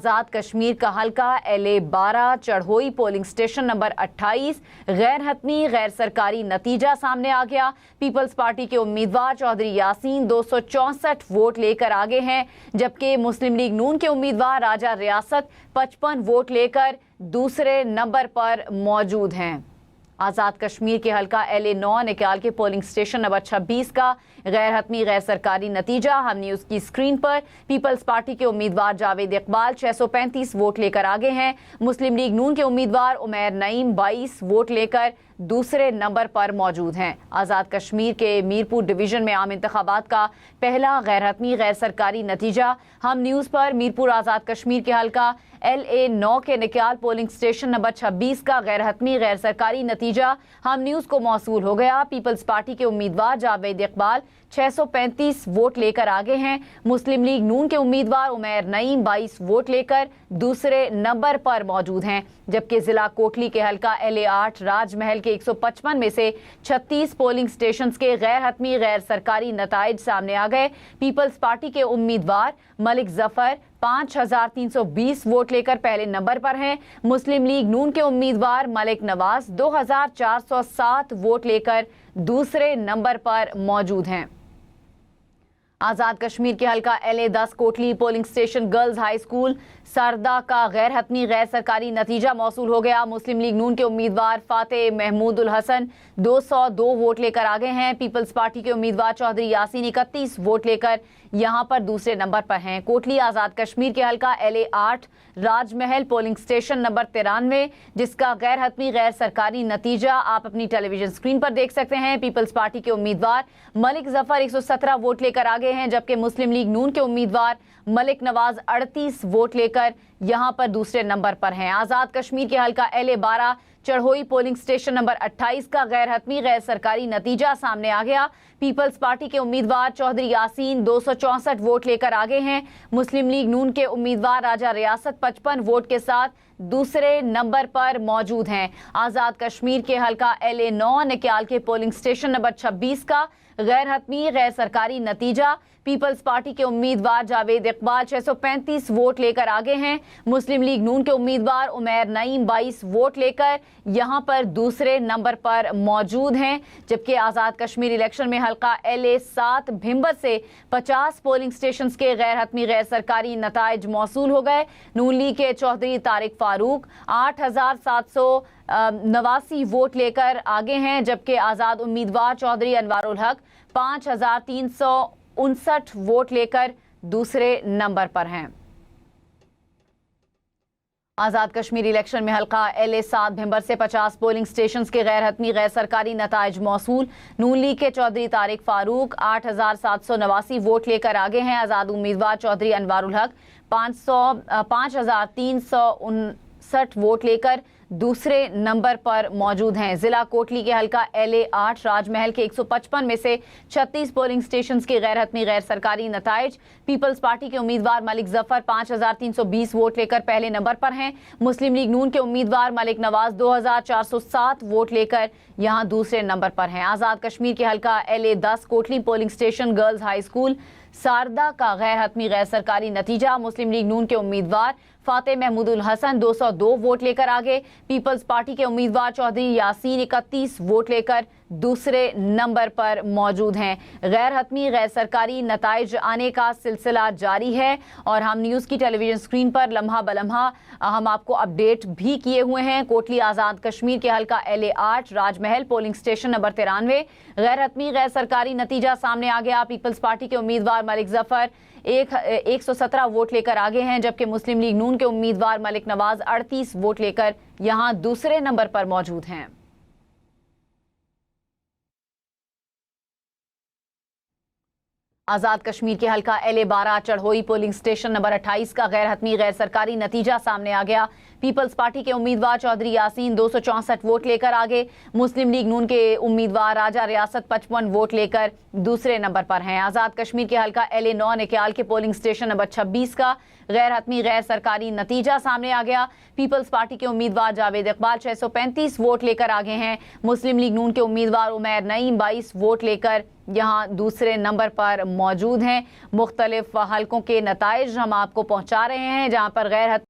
آزاد کشمیر کا حلقہ LA-12 چڑھوئی polling station number 28 غیر حتمی غیر سرکاری نتیجہ سامنے آ گیا۔ پیپلز پارٹی کے امیدوار چودھری یاسین 264 ووٹ لے کر آگے ہیں، جبکہ مسلم لیگ نون کے امیدوار راجہ ریاست 55 ووٹ لے کر دوسرے نمبر پر موجود ہیں۔ آزاد کشمیر کے حلقہ LA-9 نکال کے پولنگ اسٹیشن نمبر 26 کا غیر حتمی غیر سرکاری نتیجہ ہم نیوز کی سکرین پر۔ پیپلز پارٹی کے امیدوار جاوید اقبال 635 ووٹ لے کر آگے ہیں۔ مسلم لیگ نون کے امیدوار عمیر نعیم 22 ووٹ لے کر دوسرے نمبر پر موجود ہیں۔ آزاد کشمیر کے میرپور ڈویژن میں عام انتخابات کا پہلا غیر حتمی غیر سرکاری نتیجہ ہم نیوز پر۔ میرپور آزاد کشمیر کے حلقہ LA-9 کے نکال پولنگ اسٹیشن نمبر 26 کا غیر حتمی غیر سرکاری نتیجہ ہم نیوز کو موصول ہو گیا۔ پیپلز پارٹی کے امیدوار جاوید اقبال 635 ووٹ لے کر آگے ہیں۔ مسلم لیگ نون کے امیدوار عمیر نعیم 22 ووٹ لے کر دوسرے نمبر پر موجود ہیں، جبکہ ضلع کوٹلی کے حلقہ LA-8 راج محل کے 155 میں سے 36 پولنگ اسٹیشنز کے غیر حتمی غیر سرکاری نتائج سامنے آ گئے۔ پیپلز پارٹی کے امیدوار ملک ظفر 5320 ووٹ لے کر پہلے نمبر پر ہیں۔ مسلم لیگ نون کے امیدوار ملک نواز 2407 ووٹ لے کر دوسرے نمبر پر موجود ہیں۔ آزاد کشمیر کے حلقہ LA-10 Kotli polling station girls high school Sarda کا غیر حتمی غیر سرکاری نتیجہ موصول ہو گیا۔ مسلم لیگ نون کے امیدوار فاتح محمود الحسن 202 ووٹ لے کر آگے ہیں۔ پیپلز پارٹی کے امیدوار چودھری یاسین 31 ووٹ لے کر یہاں پر دوسرے نمبر پر ہیں۔ کوٹلی آزاد کشمیر کے حلقہ LA-8 Raj Mahal polling station number 93 جس کا غیر حتمی غیر سرکاری نتیجہ آپ اپنی ٹیلی ویژن اسکرین پر دیکھ سکتے ہیں۔ پیپلز پارٹی کے امیدوار ملک ظفر 117 ووٹ لے کر آگے ہیں، جبکہ مسلم لیگ نون کے امیدوار ملک نواز 38 ووٹ لے کر یہاں پر دوسرے نمبر پر ہیں۔ آزاد کشمیر کے حلقہ LA-12 چڑھوئی پولنگ اسٹیشن نمبر 28 کا غیر حتمی غیر سرکاری نتیجہ سامنے آ گیا۔ پیپلز پارٹی کے امیدوار چودھری یاسین 264 ووٹ لے کر آگے ہیں۔ مسلم لیگ نون کے امیدوار راجہ ریاست 55 ووٹ کے ساتھ دوسرے نمبر پر موجود ہیں۔ آزاد کشمیر کے حلقہ LA-9 نکال کے پولنگ اسٹیشن نمبر 26 کا غیر حتمی غیر سرکاری نتیجہ پیپلز پارٹی کے امیدوار جاوید اقبال 635 ووٹ لے کر آگے ہیں۔ مسلم لیگ نون کے امیدوار عمیر نعیم 22 ووٹ لے کر یہاں پر دوسرے نمبر پر موجود ہیں، جبکہ آزاد کشمیر الیکشن میں حلقہ LA-7 بھمبر سے 50 پولنگ اسٹیشنز کے غیر حتمی غیر سرکاری نتائج موصول ہو گئے۔ نون لیگ کے چودھری طارق فاروق 8789 ووٹ لے کر آگے ہیں، جبکہ آزاد امیدوار چودھری انوار الحق 5359 ووٹ لے کر دوسرے نمبر پر ہیں۔ آزاد کشمیر الیکشن میں حلقہ LA-7 بھمبر سے 50 پولنگ اسٹیشنز کے غیر حتمی غیر سرکاری نتائج موصول۔ نون لیگ کے چودھری طارق فاروق 8789 ووٹ لے کر آگے ہیں۔ آزاد امیدوار چودھری انوار الحق 5359 ووٹ لے کر دوسرے نمبر پر موجود ہیں۔ ضلع کوٹلی کے حلقہ LA-8 راج محل کے 155 میں سے 36 پولنگ اسٹیشنز کے غیر حتمی غیر سرکاری نتائج پیپلز پارٹی کے امیدوار ملک ظفر 5320 ووٹ لے کر پہلے نمبر پر ہیں۔ مسلم لیگ نون کے امیدوار ملک نواز 2407 ووٹ لے کر یہاں دوسرے نمبر پر ہیں۔ آزاد کشمیر کے حلقہ LA-10 Kotli polling station girls high school Sarda کا غیر حتمی غیر سرکاری نتیجہ مسلم لیگ نون کے امیدوار فاتح محمود الحسن 202 ووٹ لے کر آگے۔ پیپلز پارٹی کے امیدوار چودھری یاسین 31 ووٹ لے کر دوسرے نمبر پر موجود ہیں۔ غیر حتمی غیر سرکاری نتائج آنے کا سلسلہ جاری ہے اور ہم نیوز کی ٹیلی ویژن اسکرین پر لمحہ بلمحہ ہم آپ کو اپڈیٹ بھی کیے ہوئے ہیں۔ کوٹلی آزاد کشمیر کے حلقہ LA-8 Raj Mahal polling station number 93 غیر حتمی غیر سرکاری نتیجہ سامنے آ گیا۔ پیپلز پارٹی کے امیدوار ملک ظفر 117 ووٹ لے کر آگے ہیں، جبکہ مسلم لیگ نون کے امیدوار ملک نواز 38 ووٹ لے کر یہاں دوسرے نمبر پر موجود ہیں۔ آزاد کشمیر کے حلقہ LA-12 چڑھوئی پولنگ اسٹیشن نمبر 28 کا غیر حتمی غیر سرکاری نتیجہ سامنے آ گیا۔ پیپلز پارٹی کے امیدوار چودھری یاسین 264 ووٹ لے کر آگے۔ مسلم لیگ نون کے امیدوار راجہ ریاست 55 ووٹ لے کر دوسرے نمبر پر ہیں۔ آزاد کشمیر کے حلقہ LA-9 نکال کے پولنگ اسٹیشن نمبر 26 کا غیر حتمی غیر سرکاری نتیجہ سامنے آ گیا۔ پیپلز پارٹی کے امیدوار جاوید اقبال 635 ووٹ لے کر آگے ہیں۔ مسلم لیگ نون کے امیدوار عمیر نعیم 22 ووٹ لے کر یہاں دوسرے نمبر پر موجود ہیں۔ مختلف حلقوں کے نتائج ہم آپ کو پہنچا رہے ہیں، جہاں پر غیر